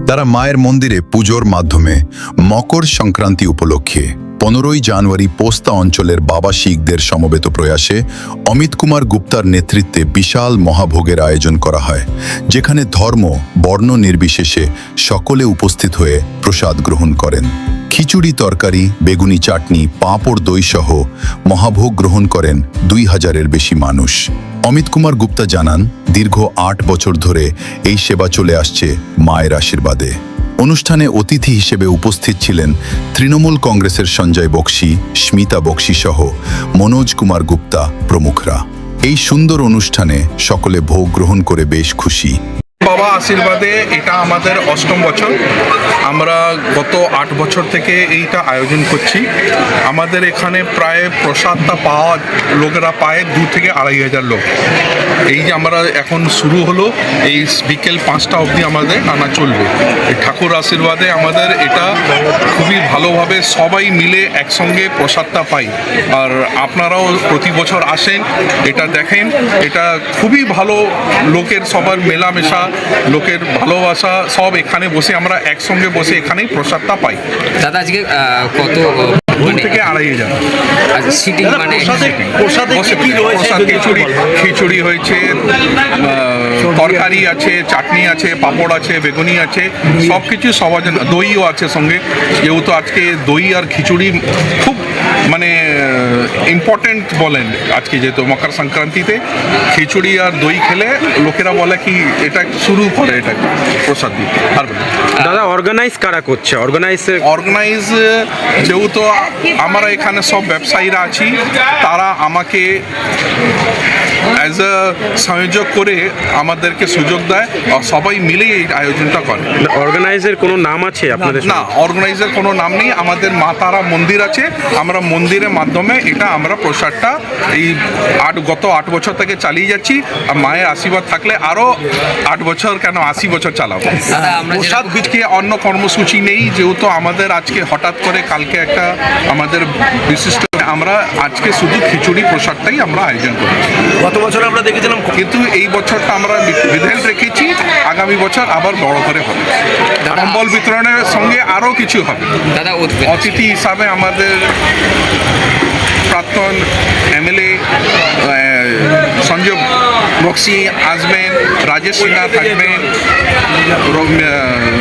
তারা মায়ের মন্দিরে পুজোর মাধ্যমে মকর সংক্রান্তি উপলক্ষে 15ই জানুয়ারি পোস্তা অঞ্চলের বাবা শিখদের সমবেত প্রয়াসে অমিত কুমার গুপ্তার নেতৃত্বে বিশাল মহাভোগের আয়োজন করা হয়, যেখানে ধর্ম বর্ণ নির্বিশেষে সকলে উপস্থিত হয়ে প্রসাদ গ্রহণ করেন। খিচুড়ি, তরকারি, বেগুনি চাটনি, পাঁপড়, দই সহ মহাভোগ গ্রহণ করেন 2000-এর বেশি মানুষ। অমিত কুমার গুপ্তা জানান, দীর্ঘ 8 বছর ধরে এই সেবা চলে আসছে মায়ের আশীর্বাদে। অনুষ্ঠানে অতিথি হিসেবে উপস্থিত ছিলেন তৃণমূল কংগ্রেসের সঞ্জয় বক্সি, স্মিতা বক্সি সহ মনোজ কুমার গুপ্তা প্রমুখরা। এই সুন্দর অনুষ্ঠানে সকলে ভোগ গ্রহণ করে বেশ খুশি। বাবা আশীর্বাদে এটা আমাদের 8ম বছর। আমরা গত 8 বছর থেকে এইটা আয়োজন করছি। আমাদের এখানে প্রায় প্রসাদটা লোকেরা পায় 2 থেকে 2500 লোক। এই যে আমরা এখন শুরু হলো, এই বিকেল 5টা অবধি আমাদের আনা চলবে। এই ঠাকুর আশীর্বাদে আমাদের এটা খুবই ভালোভাবে সবাই মিলে একসঙ্গে প্রসাদটা পাই। আর আপনারাও প্রতি বছর আসেন, এটা দেখেন, এটা খুবই ভালো। লোকের সবার মেলামেশা, লোকের ভালোবাসা, সব এখানে বসে আমরা একসঙ্গে বসে এখানেই প্রসাদটা পাই। দাদা আজকে কত 2 থেকে 2500 সিটিং মানে খিচুড়ি হয়েছে, তরকারি আছে, চাটনি আছে, পাঁপড় আছে, বেগুনি আছে, সব কিছু সবার জন্য। দইও আছে সঙ্গে, যেহেতু আজকে দই আর খিচুড়ি খুব মানে ইম্পর্টেন্ট বলেন। আজকে যেহেতু মকর সংক্রান্তিতে খিচুড়ি আর দই খেলে লোকেরা বলে কি এটা শুরু করে এটা প্রসাদ দিয়ে। আর দাদা অর্গানাইজ কারা করছে? অর্গানাইজ যেহেতু আমরা এখানে সব ব্যবসায়ীরা আছি, তারা আমাকে অ্যাজ আ সংযোগ করে আমাদেরকে সুযোগ দেয় আর সবাই মিলে এই আয়োজনটা করে। অর্গানাইজের কোনো নাম আছে আপনাদের? না, অর্গানাইজার কোনো নাম নেই। আমাদের মা তারা মন্দির আছে, আমরা মন্দিরের মাধ্যমে এটা আমরা প্রসাদটা এই গত 8 বছর থেকে চালিয়ে যাচ্ছি। আর মায়ের আশীর্বাদ থাকলে আরও 8 বছর কেন 80 বছর চালাবো। প্রসাদ বিচকে অন্য কর্মসূচি নেই, যেহেতু আমাদের আজকে হঠাৎ করে কালকে একটা আমাদের বিশিষ্ট, আমরা আজকে শুধু খিচুড়ি প্রসাদটাই আমরা আয়োজন করি। গত বছর আমরা দেখেছিলাম, কিন্তু এই বছরটা আমরা বিধান রেখেছি, আগামী বছর আবার বড় করে হবে। কম্বল বিতরণের সঙ্গে আরও কিছু হবে। দাদা অতিথি হিসাবে আমাদের প্রাক্তন এমএলএ সঞ্জয় বক্সি আসবেন, রাজেশ সিনহা থাকবেন,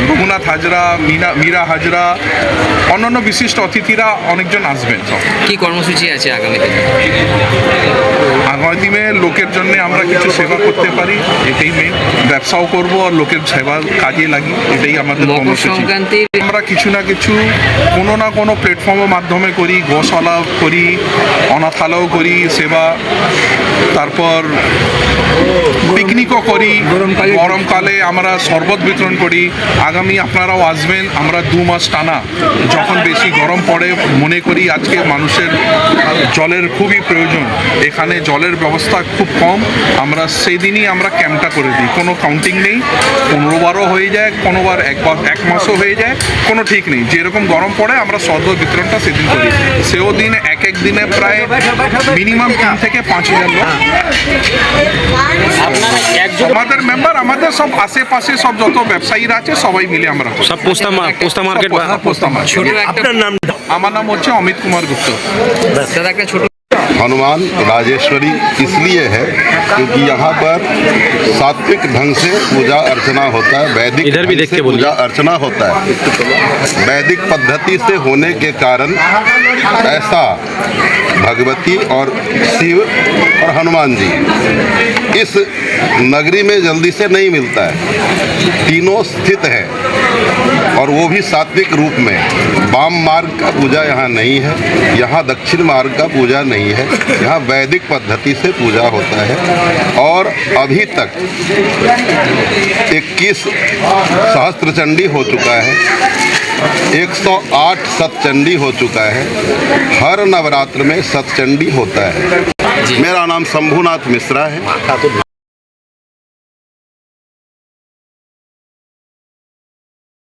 রঘুনাথ হাজরা, মীরা হাজরা, অন্যান্য বিশিষ্ট অতিথিরা অনেকজন আসবেন। কি কর্মসূচি আছে আগামী দিনে? লোকের জন্য আমরা কিছু সেবা করতে পারি, এটাই মেন। ব্যবসাও করব আর লোকের সেবা কাজে লাগি, এটাই আমাদের কর্মসূচি। আমরা কিছু না কিছু কোনো না কোনো প্ল্যাটফর্মের মাধ্যমে করি, গোশালা করি, অনাথালয় করি সেবা, তারপর পিকনিকও করি। গরমকালে আমরা শরবত বিতরণ করি। আগামী আপনারাও আসবেন, আমরা 2 মাস টানা যখন বেশি গরম পড়ে মনে করি আজকে মানুষের জলের খুবই প্রয়োজন, এখানে জলের ব্যবস্থা খুব কম, আমরা সেই দিনই আমরা ক্যাম্পটা করে দিই। কোনো কাউন্টিং নেই, 15 বারও হয়ে যায়, কোনোবার 1 মাসও হয়ে যায়, কোনো ঠিক নেই। যেরকম গরম পড়ে আমরা শরবত বিতরণটা সেদিন করি। সেও দিন এক দিনে প্রায় মিনিমাম 3 থেকে 5000 লোক আমাদের মেম্বার, আমাদের সব আশেপাশে সব যত ব্যবসায়ীরা আছে সবাই মিলে আমরা সব পোস্তা মার্কেট। আপনার নাম? আমার নাম হচ্ছে অমিত কুমার গুপ্ত। দাদা একটা ছোট हनुमान राजेश्वरी इसलिए है क्योंकि यहाँ पर सात्विक ढंग से पूजा अर्चना होता है, वैदिक ढंग से पूजा अर्चना होता है। वैदिक पद्धति से होने के कारण ऐसा भगवती और शिव और हनुमान जी इस नगरी में जल्दी से नहीं मिलता है। तीनों स्थित है और वो भी सात्विक रूप में। वाम मार्ग का पूजा यहाँ नहीं है, यहाँ दक्षिण मार्ग का पूजा नहीं है, यहाँ वैदिक पद्धति से पूजा होता है। और अभी तक 21 सहस्त्र चंडी हो चुका है, 108 सतचंडी हो चुका है। हर नवरात्र में सतचंडी होता है। मेरा नाम शंभुनाथ मिश्रा है।